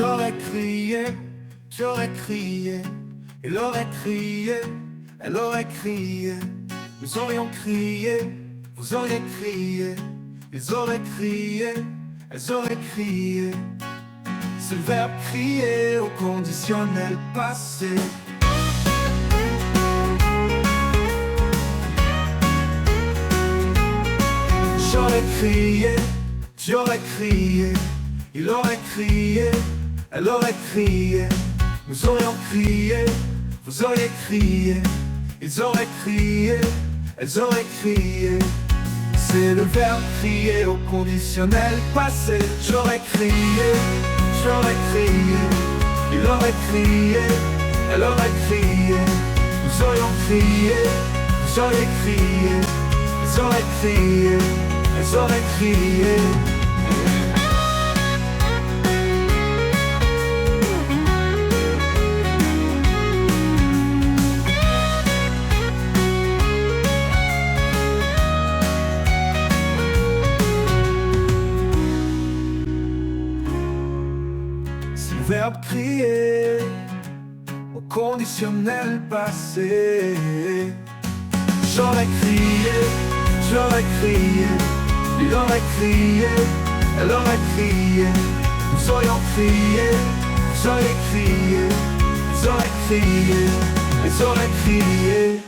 J'aurais crié, j'aurais crié, il aurait crié, elle aurait crié. Nous aurions crié, vous auriez crié, ils auraient crié, elles auraient crié. C'est le verbe crier au conditionnel passé. J'aurais crié, j'aurais crié, il aurait crié, elle aurait crié. Nous aurions crié, vous auriez crié, ils auraient crié, elles auraient crié. C'est le verbe crier au conditionnel passé. J'aurais crié, j'aurais crié, il aurait crié, elle aurait crié. Nous aurions crié, vous auriez crié, ils auraient crié, elles auraient crié. Verbe crier au conditionnel passé. J'aurais crié, j'aurais crié, il aurait crié, elle aurait crié. Nous aurions crié, vous auriez crié, ils auraient crié, ils auraient crié.